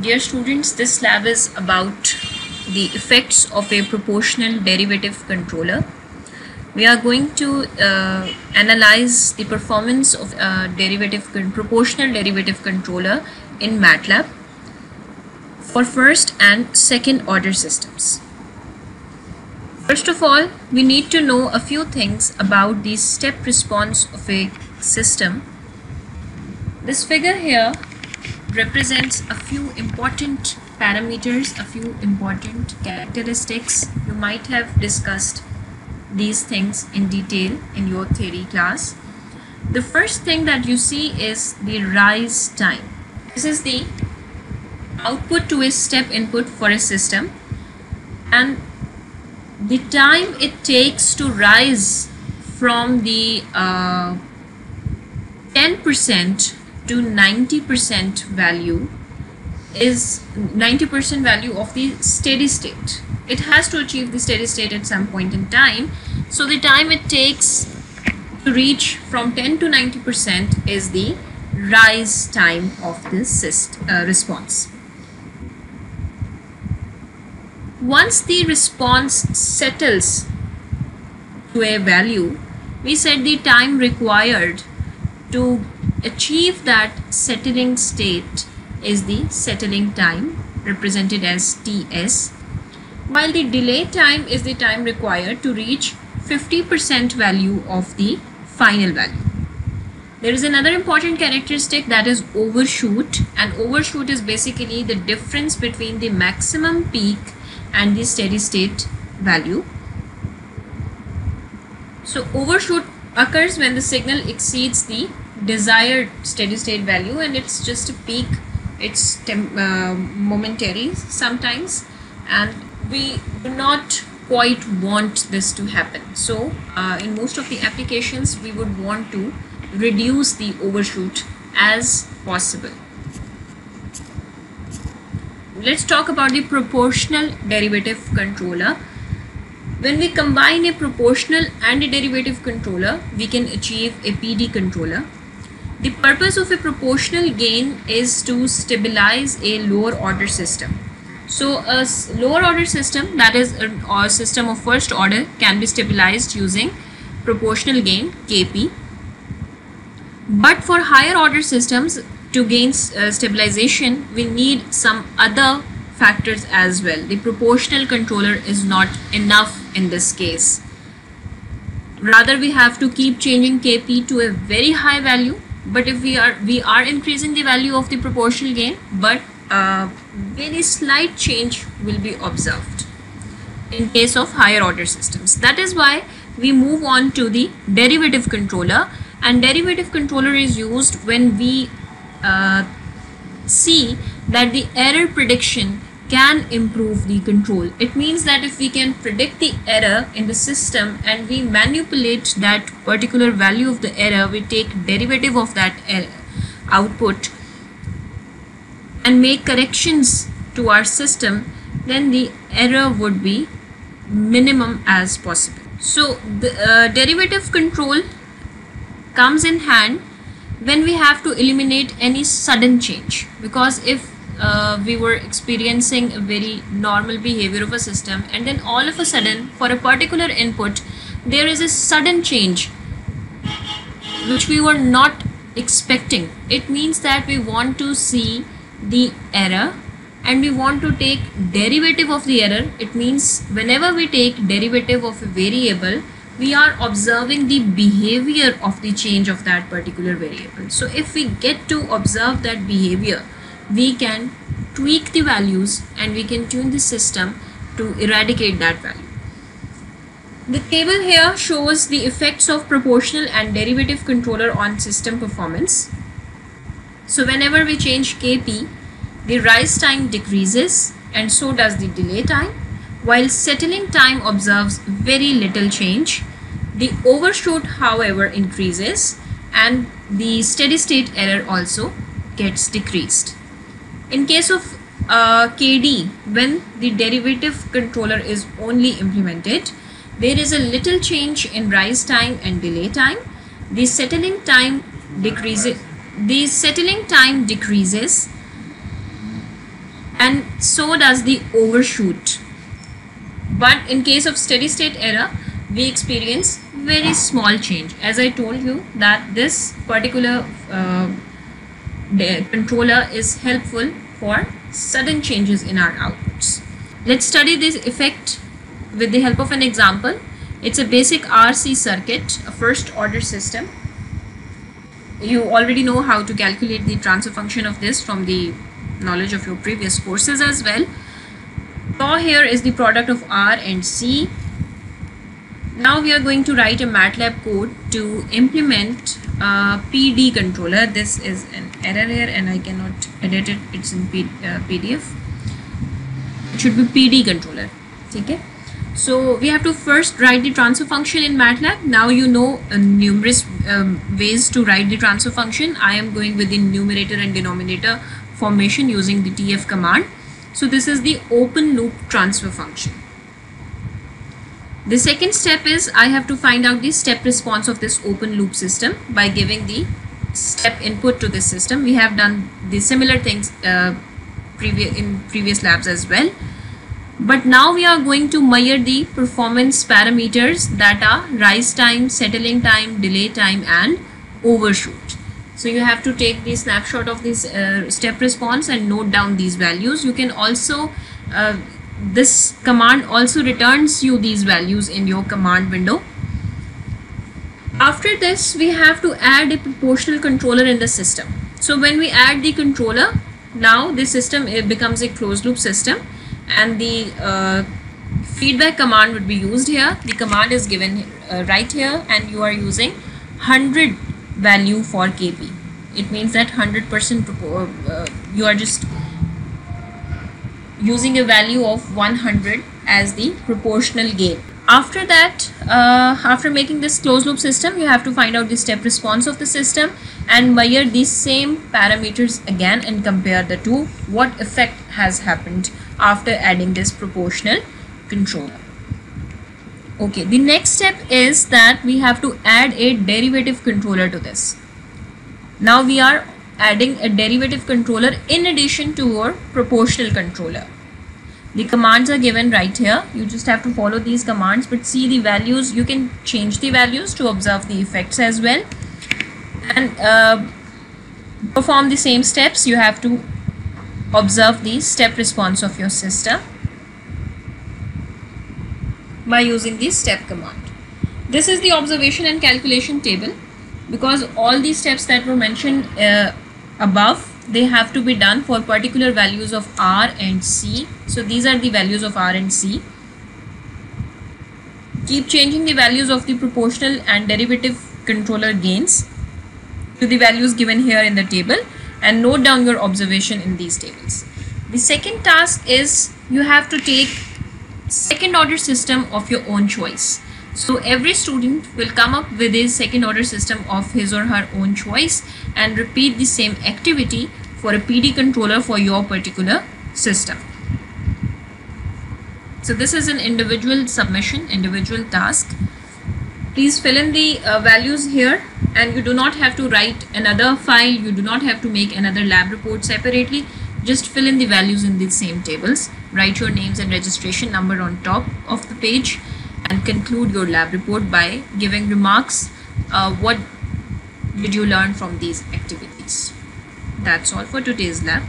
Dear students, this lab is about the effects of a proportional derivative controller. We are going to analyze the performance of a proportional derivative controller in MATLAB for first and second order systems. First of all, we need to know a few things about the step response of a system. This figure here represents a few important parameters, a few important characteristics. You might have discussed these things in detail in your theory class. The first thing that you see is the rise time. This is the output to a step input for a system, and the time it takes to rise from the 10% to 90% value is 90% value of the steady state. It has to achieve the steady state at some point in time. So the time it takes to reach from 10 to 90% is the rise time of this response. Once the response settles to a value, we said the time required to achieve that settling state is the settling time, represented as Ts, while the delay time is the time required to reach 50% value of the final value. There is another important characteristic, that is overshoot, and overshoot is basically the difference between the maximum peak and the steady state value. So overshoot occurs when the signal exceeds the desired steady state value, and it's just a peak. It's momentary sometimes, and we do not quite want this to happen. So in most of the applications we would want to reduce the overshoot as possible. Let's talk about the proportional derivative controller. When we combine a proportional and a derivative controller, we can achieve a PD controller. The purpose of a proportional gain is to stabilize a lower order system. So a lower order system, that is a system of first order, can be stabilized using proportional gain Kp. But for higher order systems, to gain stabilization, we need some other factors as well. The proportional controller is not enough in this case. Rather, we have to keep changing Kp to a very high value. But if we are increasing the value of the proportional gain, but very slight change will be observed in case of higher order systems. That is why we move on to the derivative controller, and derivative controller is used when we see that the error prediction can improve the control. It means that if we can predict the error in the system and we manipulate that particular value of the error, we take derivative of that output and make corrections to our system, then the error would be minimum as possible. So the derivative control comes in hand when we have to eliminate any sudden change, because if we were experiencing a very normal behavior of a system, and then all of a sudden for a particular input there is a sudden change which we were not expecting, it means that we want to see the error and we want to take derivative of the error. It means whenever we take derivative of a variable, we are observing the behavior of the change of that particular variable. So if we get to observe that behavior, we can tweak the values and we can tune the system to eradicate that value. The table here shows the effects of proportional and derivative controller on system performance. So whenever we change Kp, the rise time decreases and so does the delay time, while settling time observes very little change. The overshoot, however, increases and the steady state error also gets decreased. In case of Kd, when the derivative controller is only implemented, there is a little change in rise time and delay time. The settling time decreases and so does the overshoot. But in case of steady state error, we experience very small change. As I told you that this particular controller is helpful for sudden changes in our outputs. Let's study this effect with the help of an example. It's a basic RC circuit, a first order system. You already know how to calculate the transfer function of this from the knowledge of your previous courses as well. So here is the product of R and C. Now we are going to write a MATLAB code to implement a PD controller. This is an error here and I cannot edit it. It's in PDF. It should be PD controller. Okay. So we have to first write the transfer function in MATLAB. Now you know numerous ways to write the transfer function. I am going with the numerator and denominator formation using the TF command. So this is the open loop transfer function. The second step is I have to find out the step response of this open loop system by giving the step input to this system. We have done the similar things in previous labs as well. But now we are going to measure the performance parameters that are rise time, settling time, delay time and overshoot. So you have to take the snapshot of this step response and note down these values. You can also this command also returns you these values in your command window. After this, we have to add a proportional controller in the system. So when we add the controller, now the system becomes a closed loop system and the feedback command would be used here. The command is given right here and you are using 100 value for KP. It means that 100% you are just using a value of 100 as the proportional gain. After that, after making this closed loop system, you have to find out the step response of the system and measure these same parameters again and compare the two. What effect has happened after adding this proportional controller. Okay, the next step is that we have to add a derivative controller to this. Now we are adding a derivative controller in addition to our proportional controller. The commands are given right here. You just have to follow these commands, but see the values. You can change the values to observe the effects as well and perform the same steps. You have to observe the step response of your system by using the step command. This is the observation and calculation table because all these steps that were mentioned above, they have to be done for particular values of R and C. So these are the values of R and C. Keep changing the values of the proportional and derivative controller gains to the values given here in the table and note down your observation in these tables. The second task is you have to take second order system of your own choice. So every student will come up with a second order system of his or her own choice and repeat the same activity for a PD controller for your particular system. So this is an individual submission, individual task. Please fill in the values here and you do not have to write another file. You do not have to make another lab report separately. Just fill in the values in these same tables. Write your names and registration number on top of the page and conclude your lab report by giving remarks. What did you learn from these activities? That's all for today's lab.